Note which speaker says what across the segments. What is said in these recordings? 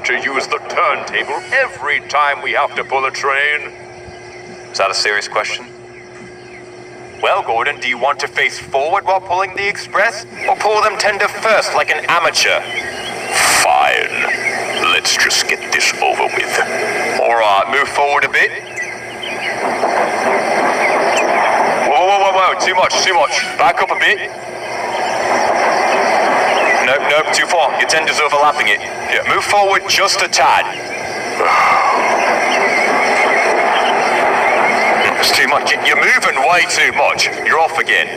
Speaker 1: to use the turntable every time we have to pull a train?
Speaker 2: Is that a serious question? Well, Gordon, do you want to face forward while pulling the express, or pull them tender first like an amateur?
Speaker 1: Fine. Let's just get this over with.
Speaker 2: Alright, move forward a bit. Whoa, too much. Back up a bit. Nope, too far. Your tender's overlapping it. Yeah, move forward just a tad. It's too much. You're moving way too much. You're off again.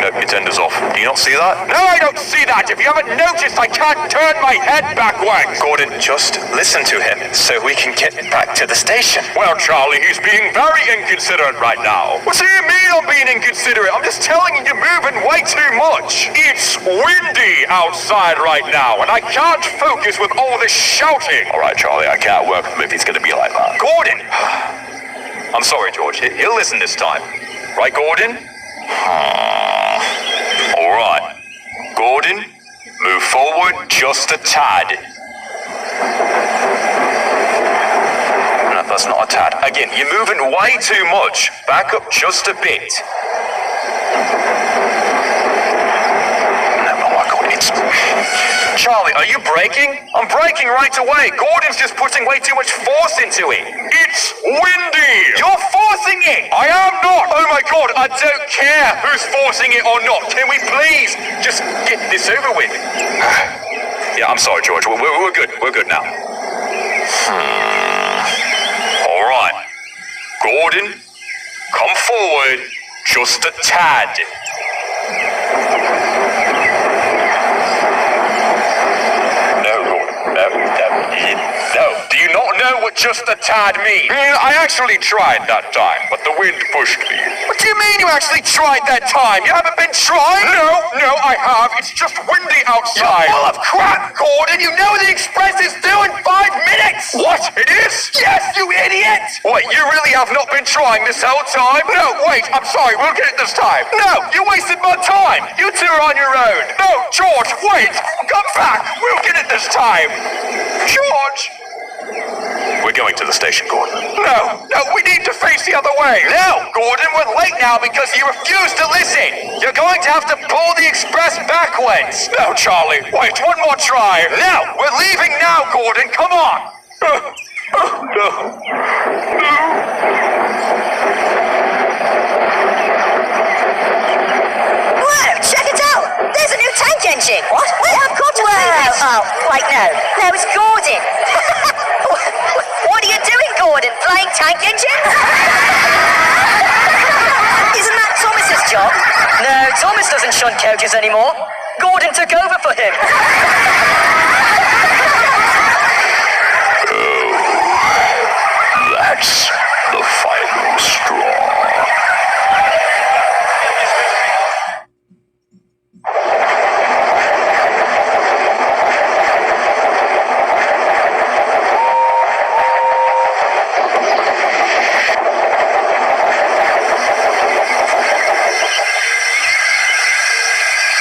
Speaker 2: Nope, your tender's off. Do you not see that?
Speaker 1: No, I don't see that! If you haven't noticed, I can't turn my head backwards!
Speaker 2: Gordon, just listen to him so we can get back to the station.
Speaker 1: Well, Charlie, he's being very inconsiderate right now. What do you mean I'm being inconsiderate? I'm just telling you you're moving way too much. It's windy outside right now, and I can't focus with all this shouting.
Speaker 2: All right, Charlie, I can't work with him if he's going to be like that. Gordon! I'm sorry, George. He'll listen this time. Right, Gordon? All right. Gordon, move forward just a tad. No, that's not a tad. Again, you're moving way too much. Back up just a bit. No, oh my God, it's... Charlie, are you braking? I'm braking right away. Gordon's just putting way too much force into it.
Speaker 1: It's windy!
Speaker 2: You're forcing it!
Speaker 1: I am not!
Speaker 2: Oh my God, I don't care who's forcing it or not. Can we please just get this over with? Yeah, I'm sorry, George. We're good. We're good now. All right. Gordon, come forward just a tad. No. Do you not know what just a tad means?
Speaker 1: I actually tried that time, but the wind pushed me.
Speaker 2: What do you mean you actually tried that time? You haven't been trying?
Speaker 1: No, I have. It's just windy outside.
Speaker 2: You're full of crap, Gordon. You know the express is due in 5 minutes.
Speaker 1: What? It is?
Speaker 2: Yes, you idiot.
Speaker 1: Wait, you really have not been trying this whole time? No, wait, I'm sorry. We'll get it this time.
Speaker 2: No, you wasted my time. You two are on your own.
Speaker 1: No, George, wait. Come back. We'll get it this time. George.
Speaker 2: We're going to the station, Gordon.
Speaker 1: No, we need to face the other way.
Speaker 2: No, Gordon, we're late now because you refuse to listen. You're going to have to pull the express backwards.
Speaker 1: No, Charlie, wait, one more try.
Speaker 2: No, we're leaving now, Gordon. Come on.
Speaker 1: No.
Speaker 3: Whoa, check it out! There's a new tank engine! What? Yeah, I've got to see this! Oh, wait, no, it's Gordon! What are you doing, Gordon? Flying tank engines? Isn't that Thomas's job?
Speaker 4: No, Thomas doesn't shunt coaches anymore. Gordon took over for him.
Speaker 1: That's the final straw.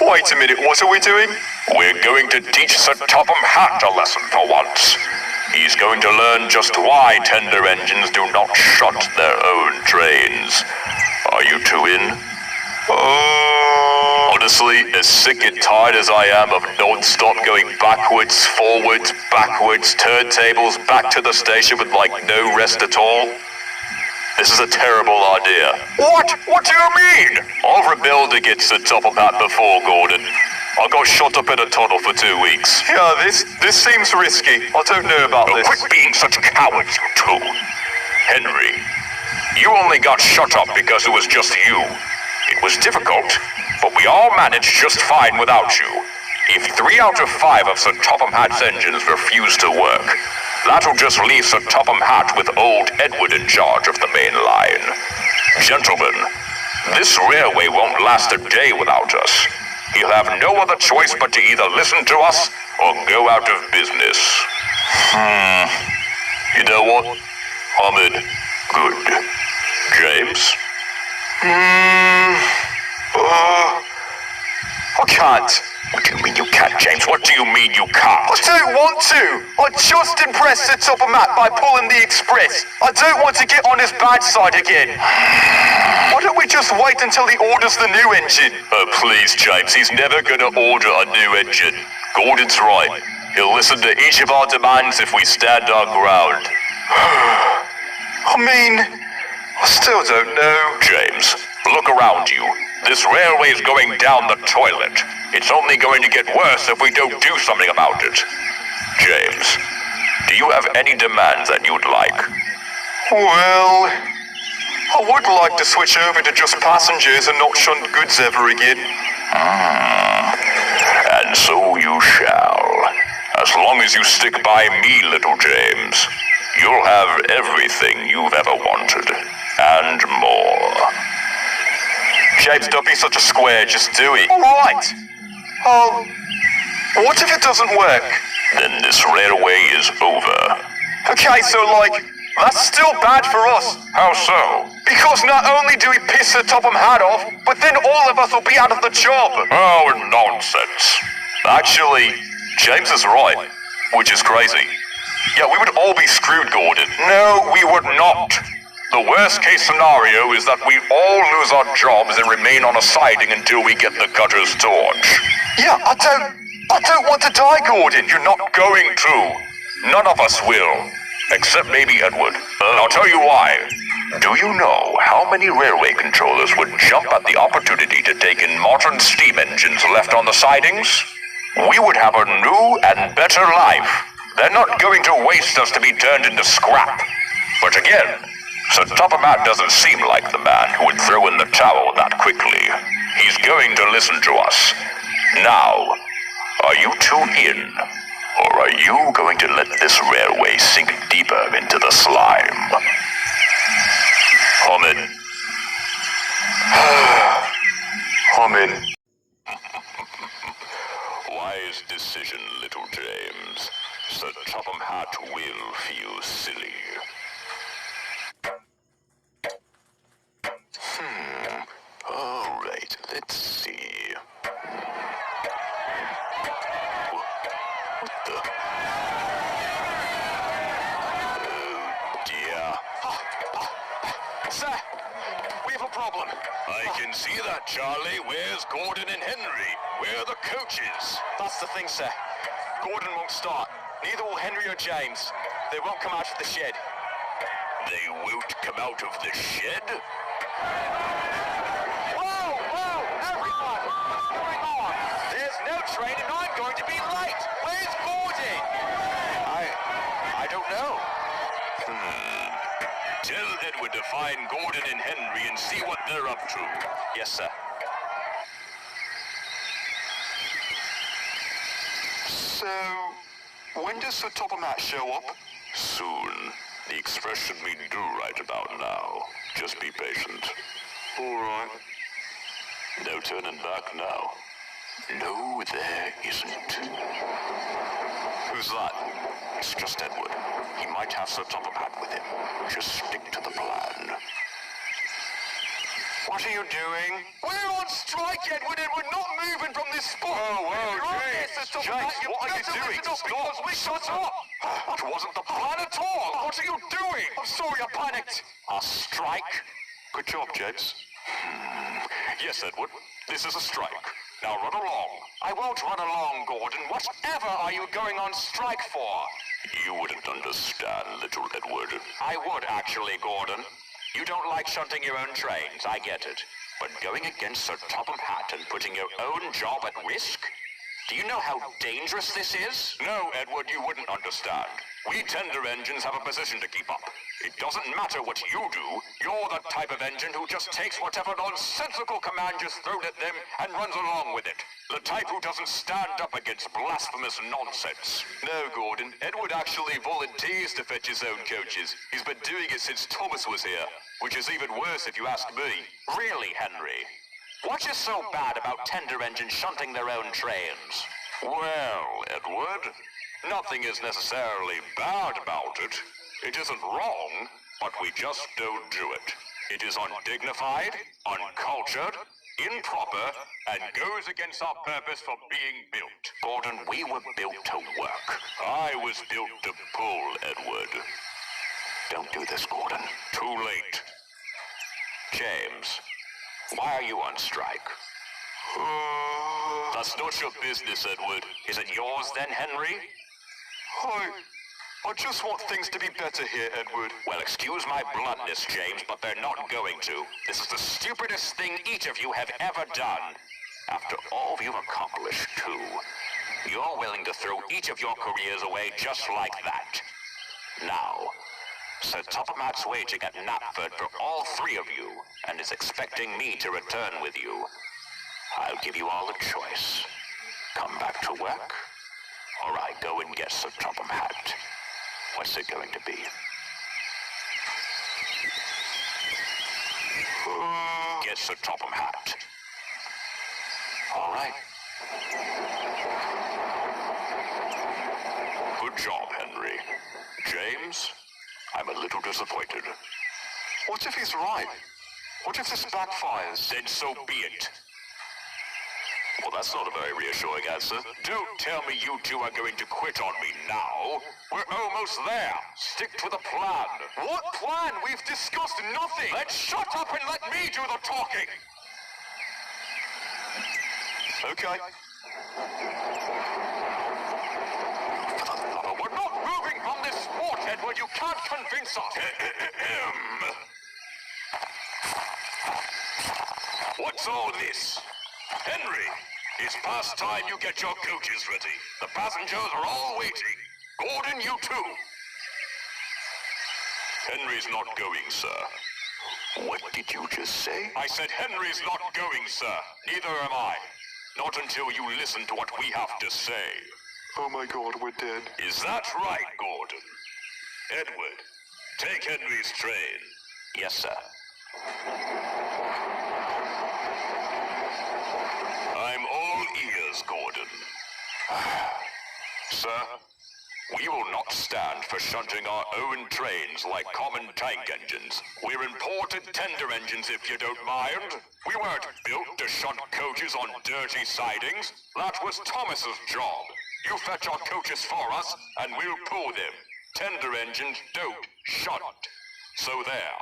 Speaker 2: Wait a minute, what are we doing?
Speaker 1: We're going to teach Sir Topham Hatt a lesson for once. He's going to learn just why tender engines do not shunt their own trains. Are you two in? Honestly, as sick and tired as I am of non-stop going backwards, forwards, backwards, turntables, back to the station with like no rest at all. This is a terrible idea. What? What do you mean? I've rebelled against the top of that before, Gordon. I got shot up in a tunnel for 2 weeks.
Speaker 2: Yeah, this seems risky. I don't know about this.
Speaker 1: Quit being such cowards, you two. Henry, you only got shut up because it was just you. It was difficult, but we all managed just fine without you. If 3 out of 5 of Sir Topham Hatt's engines refuse to work, that'll just leave Sir Topham Hatt with old Edward in charge of the main line. Gentlemen, this railway won't last a day without us. He'll have no other choice but to either listen to us or go out of business. You know what? I'm in. Good. James?
Speaker 2: I can't.
Speaker 1: What do you mean you can't, James? What do you mean you can't?
Speaker 2: I don't want to! I just impressed the top of Matt by pulling the express. I don't want to get on his bad side again. Why don't we just wait until he orders the new engine?
Speaker 1: Oh, please, James. He's never gonna order a new engine. Gordon's right. He'll listen to each of our demands if we stand our ground.
Speaker 2: I mean, I still don't know.
Speaker 1: James, look around you. This railway's going down the toilet. It's only going to get worse if we don't do something about it. James, do you have any demands that you'd like?
Speaker 2: Well, I would like to switch over to just passengers and not shunt goods ever again.
Speaker 1: And so you shall. As long as you stick by me, little James, you'll have everything you've ever wanted. And more.
Speaker 2: James, don't be such a square, just do it. Alright. What if it doesn't work?
Speaker 1: Then this railway is over.
Speaker 2: Okay, so that's still bad for us.
Speaker 1: How so?
Speaker 2: Because not only do we piss the Topham hat off, but then all of us will be out of the job.
Speaker 1: Oh, nonsense. Actually, James is right, which is crazy. Yeah, we would all be screwed, Gordon. No, we would not. The worst case scenario is that we all lose our jobs and remain on a siding until we get the cutter's torch.
Speaker 2: Yeah, I don't want to die, Gordon.
Speaker 1: You're not going to. None of us will. Except maybe Edward. And I'll tell you why. Do you know how many railway controllers would jump at the opportunity to take in modern steam engines left on the sidings? We would have a new and better life. They're not going to waste us to be turned into scrap. But again, Sir Toppermat doesn't seem like the man who would throw in the towel that quickly. He's going to listen to us. Now, are you two in? Or are you going to let this railway sink deeper into the slime? I'm in.
Speaker 2: I'm in.
Speaker 1: Wise decision, little James. Sir Topham Hatt will feel silly. All right, let's see. What the? Oh, dear.
Speaker 2: Sir, we have a problem.
Speaker 1: I can see that, Charlie. Where's Gordon and Henry? Where are the coaches?
Speaker 2: That's the thing, sir. Gordon won't start. Neither will Henry or James. They won't come out of the shed.
Speaker 1: They won't come out of the shed?
Speaker 2: Whoa, everyone! What's going on? There's no train and I'm going to be late. Where's Gordon? I don't know.
Speaker 1: Tell Edward to find Gordon and Henry and see what they're up to.
Speaker 2: Yes, sir. So, when does Sir Toppermat show up?
Speaker 1: Soon. The express should be due right about now. Just be patient.
Speaker 2: All right.
Speaker 1: No turning back now. No, there isn't.
Speaker 2: Who's that?
Speaker 1: It's just Edward. He might have Sir Toppermat with him. Just stick to the plan.
Speaker 2: What are you doing? We're on strike, Edward, and we're not moving from this spot. James, what are you doing? Stop! Shut up!
Speaker 1: That wasn't the plan at all! What are you doing?
Speaker 2: I'm sorry, I panicked.
Speaker 1: A strike? Good job, James. Yes, Edward. This is a strike. Now run along.
Speaker 2: I won't run along, Gordon. Whatever are you going on strike for?
Speaker 1: You wouldn't understand, little Edward.
Speaker 2: I would, actually, Gordon. You don't like shunting your own trains, I get it. But going against Sir Topham Hatt and putting your own job at risk? Do you know how dangerous this is?
Speaker 1: No, Edward, you wouldn't understand. We tender engines have a position to keep up. It doesn't matter what you do. You're the type of engine who just takes whatever nonsensical command is thrown at them and runs along with it. The type who doesn't stand up against blasphemous nonsense.
Speaker 2: No, Gordon. Edward actually volunteers to fetch his own coaches. He's been doing it since Thomas was here, which is even worse if you ask me.
Speaker 4: Really, Henry? What is so bad about tender engines shunting their own trains?
Speaker 1: Well, Edward, nothing is necessarily bad about it. It isn't wrong, but we just don't do it. It is undignified, uncultured, improper, and goes against our purpose for being built.
Speaker 2: Gordon, we were built to work.
Speaker 1: I was built to pull, Edward.
Speaker 2: Don't do this, Gordon.
Speaker 1: Too late.
Speaker 2: James, why are you on strike?
Speaker 1: That's not your business, Edward.
Speaker 2: Is it yours then, Henry?
Speaker 1: I just want things to be better here, Edward.
Speaker 2: Well, excuse my bluntness, James, but they're not going to. This is the stupidest thing each of you have ever done. After all you've accomplished, too. You're willing to throw each of your careers away just like that. Now, Sir Toppermat's waging at Knapford for all three of you, and is expecting me to return with you. I'll give you all a choice. Come back to work, or I go and get Sir Toppermat. What's it going to be? Get Sir Toppermat. All right.
Speaker 1: Good job, Henry. James, I'm a little disappointed.
Speaker 5: What if he's right? What if this backfires?
Speaker 1: Then so be it.
Speaker 5: Well, that's not a very reassuring answer.
Speaker 1: Don't tell me you two are going to quit on me now. We're almost there. Stick to the plan.
Speaker 5: What plan? We've discussed nothing!
Speaker 1: Then shut up and let me do the talking.
Speaker 5: Okay.
Speaker 1: We're not moving from this sport, Edward. You can't convince us. What's all this? Henry, it's past time you get your coaches ready. The passengers are all waiting. Gordon, you too. Henry's not going, sir.
Speaker 5: What did you just say?
Speaker 1: I said Henry's not going, sir. Neither am I. Not until you listen to what we have to say.
Speaker 5: Oh my God, we're dead.
Speaker 1: Is that right, Gordon? Edward, take Henry's train.
Speaker 2: Yes, sir.
Speaker 1: I'm all ears, Gordon. Sir, we will not stand for shunting our own trains like common tank engines. We're imported tender engines, if you don't mind. We weren't built to shunt coaches on dirty sidings. That was Thomas's job. You fetch our coaches for us, and we'll pull them. Tender engines don't shunt. So there.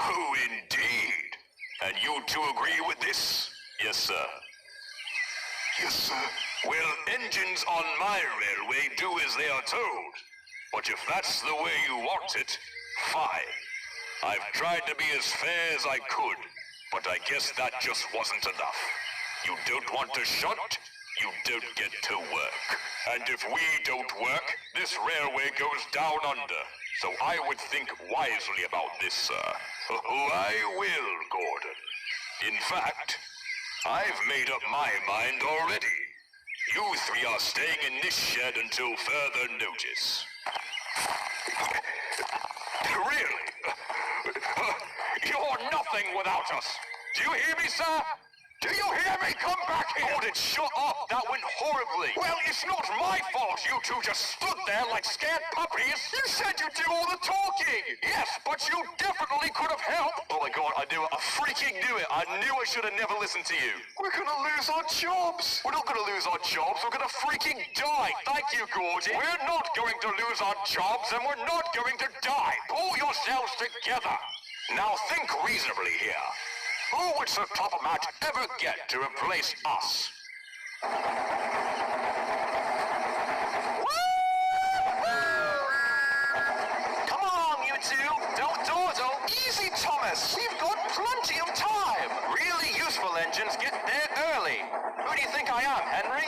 Speaker 1: Who indeed? And you two agree with this? Yes, sir.
Speaker 5: Yes, sir.
Speaker 1: Well, engines on my railway do as they are told. But if that's the way you want it, fine. I've tried to be as fair as I could, but I guess that just wasn't enough. You don't want to shunt, you don't get to work. And if we don't work, this railway goes down under. So I would think wisely about this, sir. I will, Gordon. In fact, I've made up my mind already. You three are staying in this shed until further notice. Really? You're nothing without us. Do you hear me, sir? Do you hear me? Come back here!
Speaker 5: Gordon, shut up! That went horribly!
Speaker 1: Well, it's not my fault you two just stood there like scared puppies!
Speaker 5: You said you'd do all the talking!
Speaker 1: Yes, but you definitely could have helped!
Speaker 5: Oh my God, I knew it. I freaking knew it! I knew I should have never listened to you! We're gonna lose our jobs! We're not gonna lose our jobs, we're gonna freaking die! Thank you, Gordon!
Speaker 1: We're not going to lose our jobs, and we're not going to die! Pull yourselves together! Now think reasonably here. Who would Sir Toppermat ever get to replace us?
Speaker 5: Come on, you two! Don't dawdle! Easy, Thomas! We've got plenty of time!
Speaker 2: Really useful engines get there early. Who do you think I am, Henry?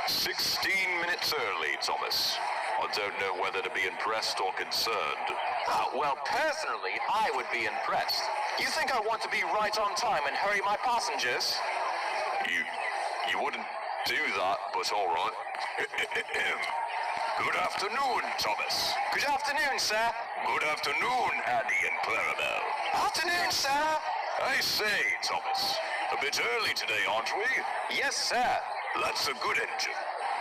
Speaker 5: 16 minutes early, Thomas. I don't know whether to be impressed or concerned.
Speaker 2: Well, personally, I would be impressed. You think I want to be right on time and hurry my passengers?
Speaker 5: You wouldn't do that, but all right.
Speaker 1: Good afternoon, Thomas.
Speaker 2: Good afternoon, sir.
Speaker 1: Good afternoon, Andy and Clarabelle.
Speaker 2: Afternoon, sir.
Speaker 1: I say, Thomas, a bit early today, aren't we?
Speaker 2: Yes, sir.
Speaker 1: That's a good engine.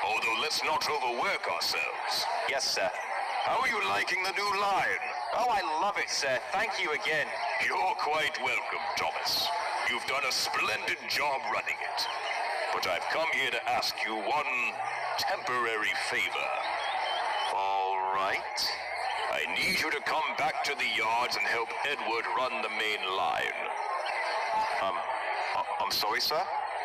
Speaker 1: Although let's not overwork ourselves.
Speaker 2: Yes, sir.
Speaker 1: How are you liking the new line?
Speaker 5: Oh, I love it, sir. Thank you again.
Speaker 1: You're quite welcome, Thomas. You've done a splendid job running it. But I've come here to ask you one temporary favor.
Speaker 5: All right.
Speaker 1: I need you to come back to the yards and help Edward run the main line.
Speaker 5: I'm sorry, sir?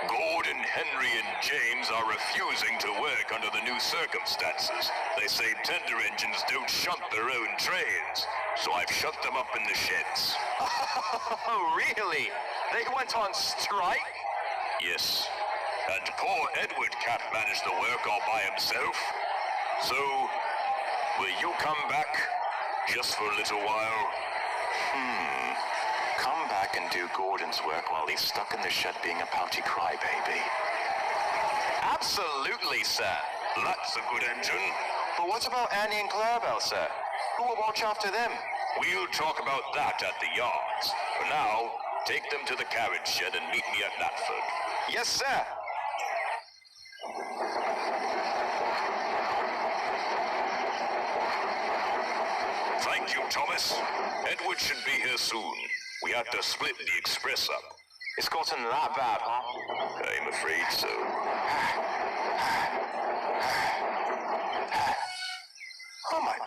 Speaker 1: Gordon, Henry, and James are refusing to work under the new circumstances. They say tender engines don't shunt their own trains, so I've shut them up in the sheds.
Speaker 5: Oh, really? They went on strike?
Speaker 1: Yes. And poor Edward can't manage the work all by himself. So, will you come back? Just for a little while?
Speaker 5: Come back and do Gordon's work while he's stuck in the shed being a pouty crybaby. Absolutely, sir.
Speaker 1: That's a good engine.
Speaker 5: But what about Annie and Clarabelle, sir? Who will watch after them?
Speaker 1: We'll talk about that at the yards. For now, take them to the carriage shed and meet me at Natford.
Speaker 5: Yes, sir.
Speaker 1: Thank you, Thomas. Edward should be here soon. We have to split the express up.
Speaker 5: It's gotten that bad, huh?
Speaker 1: I'm afraid so.
Speaker 5: Oh my...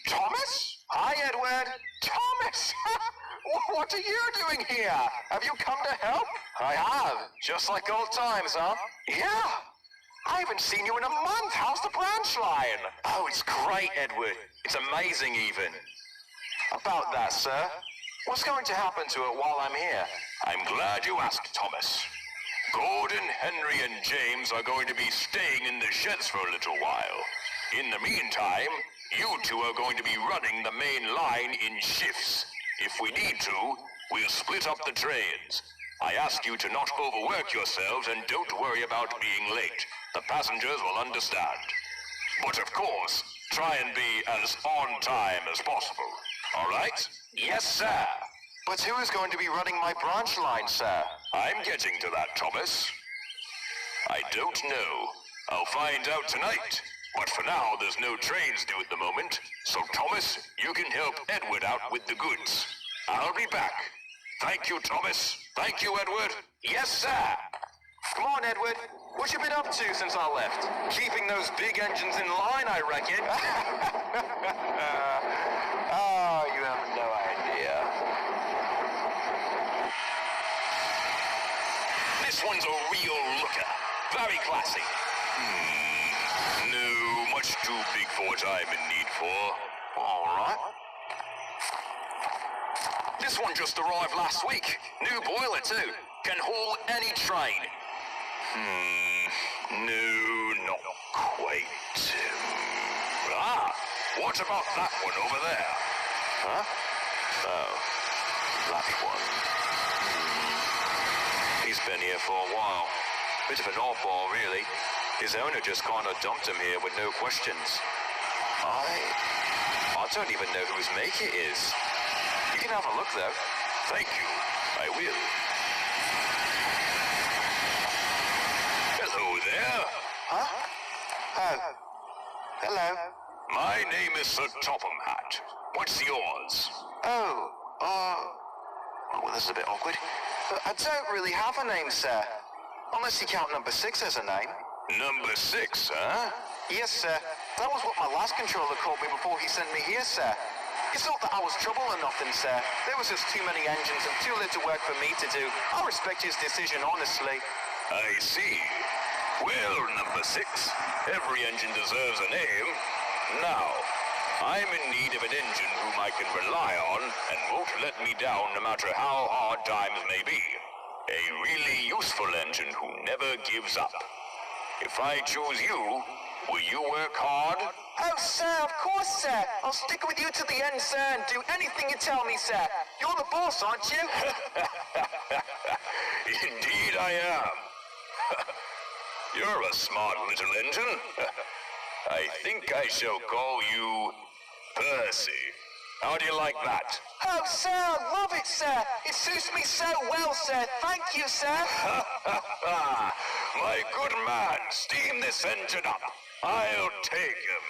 Speaker 5: Thomas? Hi, Edward. Thomas! What are you doing here? Have you come to help? I have. Just like old times, huh? Yeah. I haven't seen you in a month. How's the branch line? Oh, it's great, Edward. It's amazing, even. About that, sir. What's going to happen to it while I'm here?
Speaker 1: I'm glad you asked, Thomas. Gordon, Henry, and James are going to be staying in the sheds for a little while. In the meantime, you two are going to be running the main line in shifts. If we need to, we'll split up the trains. I ask you to not overwork yourselves and don't worry about being late. The passengers will understand. But of course, try and be as on time as possible. All right?
Speaker 5: Yes, sir. But who is going to be running my branch line, sir?
Speaker 1: I'm getting to that, Thomas. I don't know. I'll find out tonight. But for now, there's no trains due at the moment. So, Thomas, you can help Edward out with the goods. I'll be back. Thank you, Thomas. Thank you, Edward.
Speaker 5: Yes, sir. Come on, Edward. What you been up to since I left? Keeping those big engines in line, I reckon. Oh, you have no idea.
Speaker 1: This one's a real looker. Very classy. No, much too big for what I'm in need for.
Speaker 5: All right.
Speaker 1: This one just arrived last week. New boiler, too. Can haul any train. No, not quite. What about that one over there?
Speaker 5: Huh? Oh, that one. He's been here for a while. Bit of an oddball, really. His owner just kind of dumped him here with no questions. I don't even know whose make it is. You can have a look, though.
Speaker 1: Thank you. I will. Hello there.
Speaker 5: Huh? Oh. Hello.
Speaker 1: My name is Sir Topham Hatt. What's yours?
Speaker 5: Oh, well, this is a bit awkward. I don't really have a name, sir. Unless you count number 6 as a name.
Speaker 1: Number 6, huh?
Speaker 5: Yes, sir. That was what my last controller called me before he sent me here, sir. It's not that I was trouble or nothing, sir. There was just too many engines and too little work for me to do. I respect his decision, honestly.
Speaker 1: I see. Well, number 6, every engine deserves a name. Now, I'm in need of an engine whom I can rely on and won't let me down no matter how hard times may be. A really useful engine who never gives up. If I choose you, will you work hard?
Speaker 5: Oh, sir, of course, sir. I'll stick with you to the end, sir, and do anything you tell me, sir. You're the boss, aren't you?
Speaker 1: Indeed I am. You're a smart little engine. I think I shall call you Percy. How do you like that?
Speaker 5: Oh, sir, I love it, sir. It suits me so well, sir. Thank you, sir.
Speaker 1: My good man, steam this engine up. I'll take him.